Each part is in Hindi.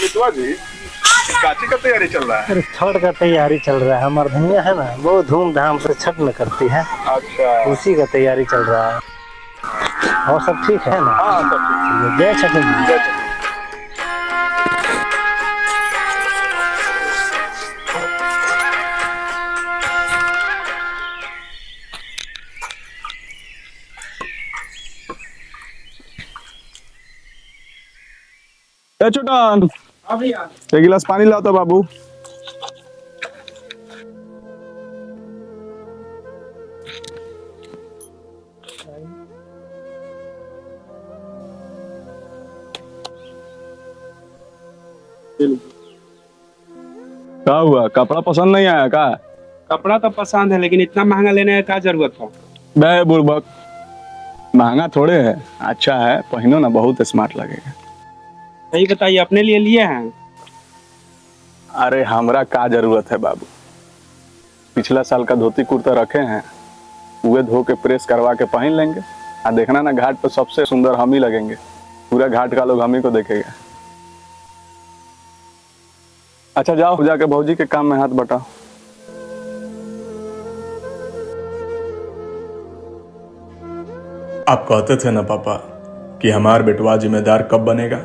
मितवा जी, काची का तैयारी चल रहा है? अरे छठ का तैयारी चल रहा है। हमारे धनिया है ना, बहुत धूमधाम से छठ में करती है। अच्छा, उसी का तैयारी चल रहा है। और सब ठीक है ना? हाँ सब ठीक। जय छठ जी। जय छठ। छोटन, एक गिलास पानी लाओ तो बाबू। क्या हुआ, कपड़ा पसंद नहीं आया क्या? कपड़ा तो पसंद है लेकिन इतना महंगा लेने का क्या जरूरत था? बे बुड़बक, महंगा थोड़े है, अच्छा है, पहनो ना, बहुत स्मार्ट लगेगा। सही बताइए, अपने लिए लिए हैं? अरे हमरा का जरूरत है बाबू, पिछला साल का धोती कुर्ता रखे हैं, उहे धो के प्रेस करवा के पहन लेंगे। आ देखना ना, घाट पर सबसे सुंदर हम ही लगेंगे, पूरा घाट का लोग हम ही को देखेगा। अच्छा जाओ, जाके भौजी के काम में हाथ बटाओ। आप कहते थे ना पापा कि हमारा बेटवा जिम्मेदार कब बनेगा।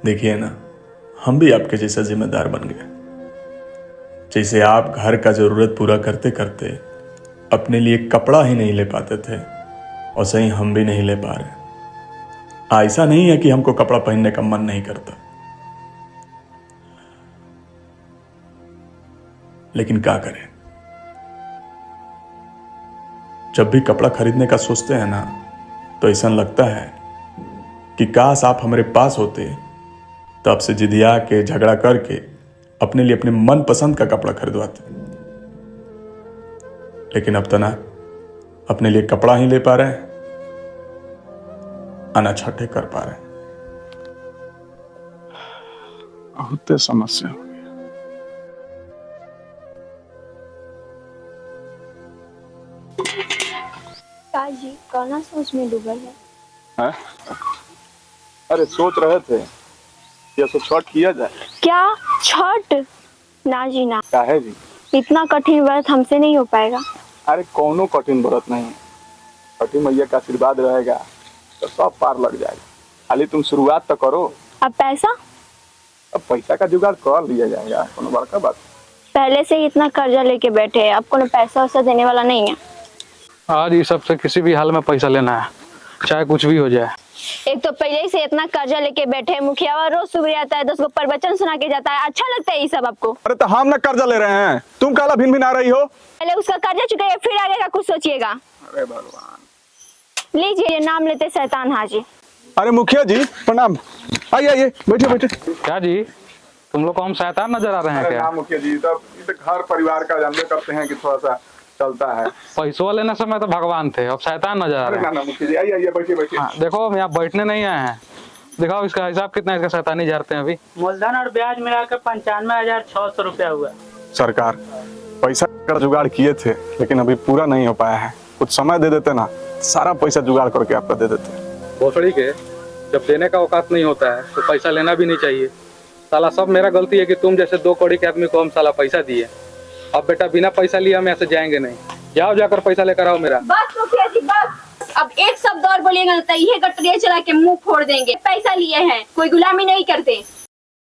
देखिए ना, हम भी आपके जैसा जिम्मेदार बन गए। जैसे आप घर का जरूरत पूरा करते करते अपने लिए कपड़ा ही नहीं ले पाते थे, और सही हम भी नहीं ले पा रहे। ऐसा नहीं है कि हमको कपड़ा पहनने का मन नहीं करता, लेकिन क्या करें, जब भी कपड़ा खरीदने का सोचते हैं ना, तो ऐसा लगता है कि काश आप हमारे पास होते तो आपसे जिदिया के झगड़ा करके अपने लिए अपने मन पसंद का कपड़ा खरीदवाते। लेकिन अब तो ना अपने लिए कपड़ा ही ले पा रहे हैं, आना छठे कर पा रहे हैं। बहुत समस्या हो जी, कौन सोच में डूबल है? है? अरे सोच रहे थे कि ऐसा छठ किया जाए। क्या छठ? ना जी ना। क्या है जी? इतना कठिन व्रत हमसे नहीं हो पाएगा। अरे कोनो कठिन व्रत नहीं है, छठी मैया का आशीर्वाद रहेगा तो सब पार लग जाएगा। खाली तुम शुरुआत तो करो। अब पैसा? अब पैसा का जुगाड़ कर लिया जाएगा, कोनो बड़का बात। पहले से ही इतना कर्जा लेके बैठे हैं, अब कोनो पैसा वैसा देने वाला नहीं है। आज ये सबसे किसी भी हाल में पैसा लेना है, चाहे कुछ भी हो जाए। एक तो पहले ही से इतना कर्जा लेके बैठे हैं, मुखिया रोज सुबह आता है, 10 को प्रवचन सुना के जाता है। अच्छा लगता है ये सब आपको? अरे तो हम ना कर्जा ले रहे हैं, तुम काला भिन भिन आ रही हो। पहले उसका कर्जा चुकाइए, फिर आगे का कुछ सोचिएगा। अरे भगवान। लीजिए, नाम लेते शैतान हाजी। अरे मुखिया जी प्रणाम, आइए आइए, बैठिए बैठिए। क्या जी, तुम लोग को हम शैतान नजर आ रहे हैं क्या? मुखिया जी, तब घर परिवार का जानते करते हैं कि थोड़ा सा चलता है। पैसों लेने समय तो भगवान थे, अब शैतान नजर आ रहे हैं। ना मुखिया जी, आइए आइए, बैठिए बैठिए। हाँ, देखो हम यहाँ बैठने नहीं आए हैं। दिखाओ इसका हिसाब कितना, इसका शैतानी झाड़ते हैं अभी। मूलधन और ब्याज मिलाकर 95,600 रुपया हुआ। सरकार पैसा का जुगाड़ किए थे, लेकिन अभी पूरा नहीं हो पाया है। कुछ समय दे देते ना, सारा पैसा जुगाड़ करके आपको दे देते। भोसड़ी के, जब देने का औकात नहीं होता है तो पैसा लेना भी नहीं चाहिए। साला सब मेरा गलती है कि तुम जैसे 2 कौड़ी के आदमी को हम साला पैसा दिए। अब बेटा बिना पैसा लिए हम ऐसे जाएंगे नहीं, जाओ जाकर पैसा लेकर आओ मेरा। बस मुखिया जी बस, अब एक शब्द और बोलिएगा तो ये गटरिया चला के मुंह फोड़ देंगे। पैसा लिए हैं, कोई गुलामी नहीं करते।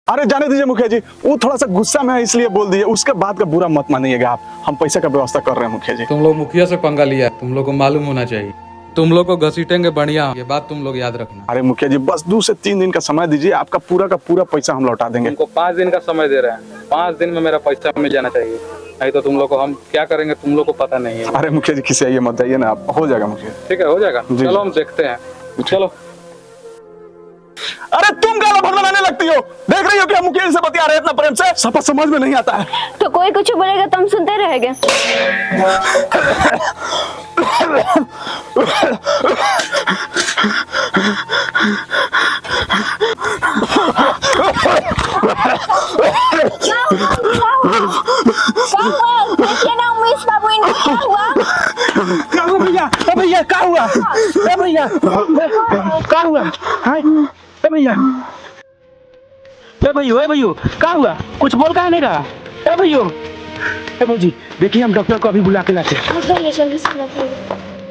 अरे जाने दीजिए मुखिया जी, वो थोड़ा सा गुस्सा में है इसलिए बोल दिए, उसके बाद का बुरा मत मानिएगा आप। हम पैसा का व्यवस्था कर रहे हैं मुखिया जी। तुम लोग मुखिया से पंगा लिया, तुम लोग को मालूम होना चाहिए। तुम लोग को घसीटेंगे बढ़िया, ये बात तुम लोग याद रखना। अरे मुखिया जी बस 2 से 3 दिन का समय दीजिए, आपका पूरा का पूरा पैसा हम लौटा देंगे। तुमको 5 दिन का समय दे रहे हैं, 5 दिन में मेरा पैसा मिल जाना चाहिए, नहीं तो तुम लोग को हम क्या करेंगे तुम लोग को पता नहीं है। अरे मुखिया जी खिसियाइए मत, जाइए ना आप, हो जाएगा मुखिया। ठीक है, हो जाएगा, चलो हम देखते हैं, चलो। अरे तुम क्या भड़बड़ाने लगती हो, देख रही हो कि मुखिया से बतिया रहे इतना प्रेम से, सब समझ में नहीं आता है। तो कोई कुछ बोलेगा तो हम सुनते रहेंगे। देखिए ना उमेश बाबू, इनको क्या हुआ? क्या हुआ भैया? भैया क्या हुआ? भैया क्या हुआ? हाय भैया, ए भैया क्या हुआ? कुछ बोल का नहीं रहा? ए भैया, ए भौजी देखिए हम डॉक्टर को अभी बुला के लाते हैं। बोलिए जल्दी से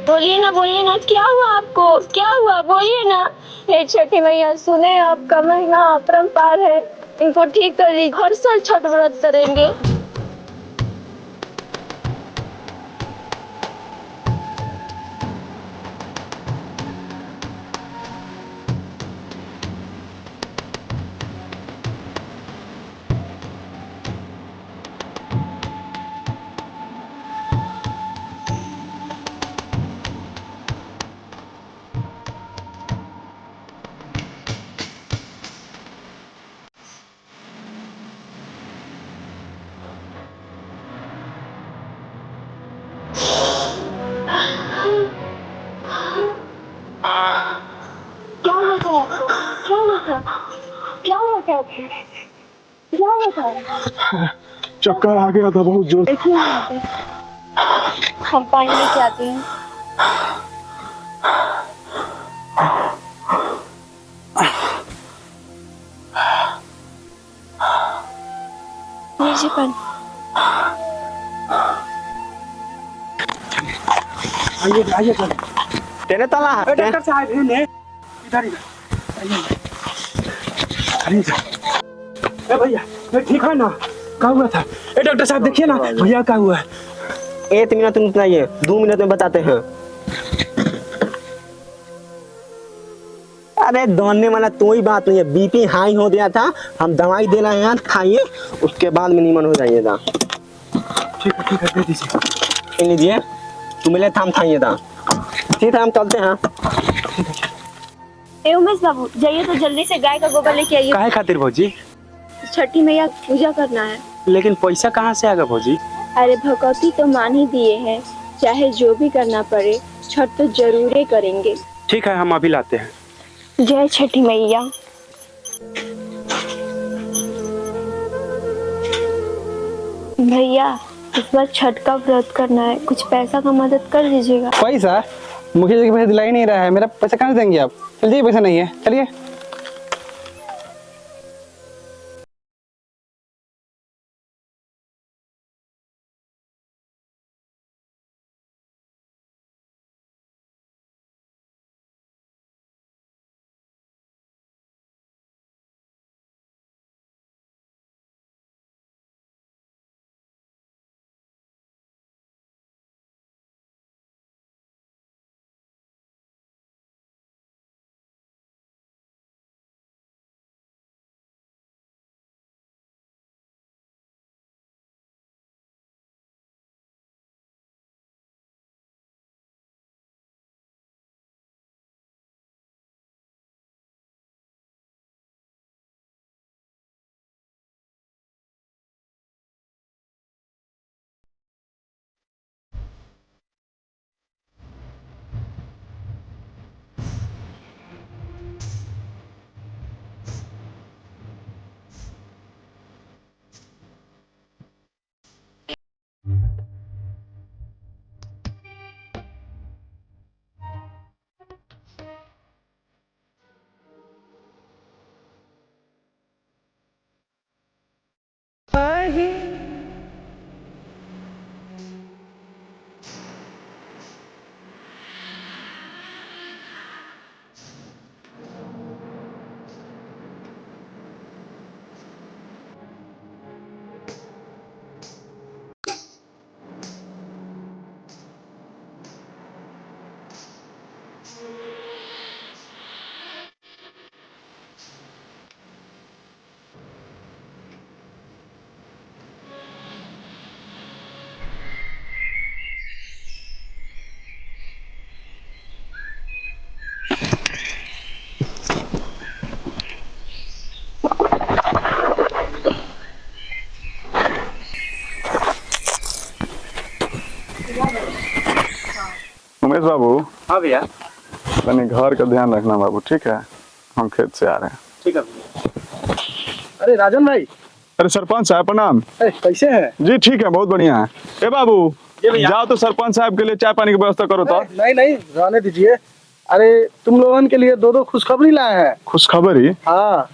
बोलिए ना, क्या हुआ आपको? क्या हुआ बोलिए ना। हे छठी मैया सुने, आपका महीना अपरंपार है, इनको ठीक कर दी। हर साल छठ व्रत करेंगे। क्या हुआ था आपको? क्या हुआ था? क्या हुआ था आपको? क्या हुआ था? चक्कर आ गया था बहुत जोर। देखिए यहाँ पे हम पानी लेके आते हैं। लीजिए पानी। आइए चलो। तेरे तला है डॉक्टर साहब है ने इधर अरे ए भैया, ये ठीक है ना? क्या हुआ था? ए डॉक्टर साहब देखिए ना भैया क्या हुआ है। 1 मिनट में बताइए, 2 मिनट में बताते हैं। अरे दौड़ने वाला कोई बात नहीं है, बीपी हाई हो गया था, हम दवाई दे रहे हैं, खाइए, उसके बाद में नीमन हो जाइएगा। ठीक है दे दीजिए। लीजिए, तुम मिले थाम खाइएगा। ठीक है हम चलते हैं। ए उमेश बाबू, जाइए तो जल्दी से गाय का गोबर लेके आइए। काहे खातिर भौजी? छठी मैया पूजा करना है। लेकिन पैसा कहाँ से आएगा भौजी? अरे भगवती तो मान ही दिए हैं, चाहे जो भी करना पड़े छठ तो जरूर करेंगे। ठीक है हम अभी लाते हैं। जय छठी मैया। भैया इस बार छठ का व्रत करना है, कुछ पैसा का मदद कर दीजिएगा। पैसा? मुखिया जी के पैसा दिला ही नहीं रहा है, मेरा पैसा कहाँ से देंगे आप? चलिए पैसा नहीं है, चलिए। उमेश बाबू, हाँ भैया। अपने घर का ध्यान रखना बाबू, ठीक है? हम खेत से आ रहे हैं। ठीक है। अरे राजन भाई। अरे सरपंच साहब प्रणाम। कैसे है? जी ठीक है, बहुत बढ़िया है। ए बाबू, भैया। जाओ तो सरपंच साहब के लिए चाय पानी की व्यवस्था करो तो। नहीं रहने दीजिए। अरे तुम लोगों के लिए 2 खुशखबरी लाए हैं। खुशखबरी? हाँ,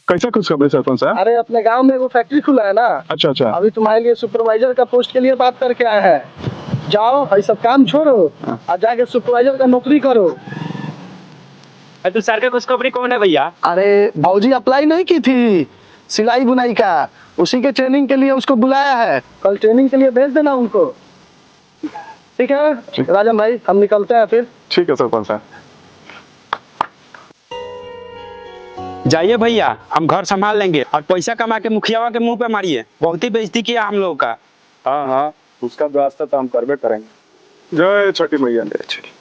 कैसा खुशखबरी सरपंच साहब? अरे अपने गांव में वो फैक्ट्री खुला है ना, अच्छा अच्छा। अभी तुम्हारे लिए सुपरवाइजर का पोस्ट के लिए बात करके आया है। जाओ ये सब काम छोड़ो और जाके सुपरवाइजर का नौकरी करो। तो सर का खुशखबरी कौन है भैया? अरे भाजी अप्लाई नहीं की थी सिलाई बुनाई का, उसी के ट्रेनिंग के लिए उसको बुलाया है, कल ट्रेनिंग के लिए भेज देना उनको। ठीक है राजन भाई, हम निकलते हैं फिर। ठीक है सरपंच साहब। जाइए भैया, हम घर संभाल लेंगे और पैसा कमा के मुखियावा के मुंह पे मारिए, बहुत ही बेइज्जती किया हम लोगों का। हाँ हाँ, उसका व्यवस्था तो हम करबे करेंगे। जय छठी मैया। जय छठी।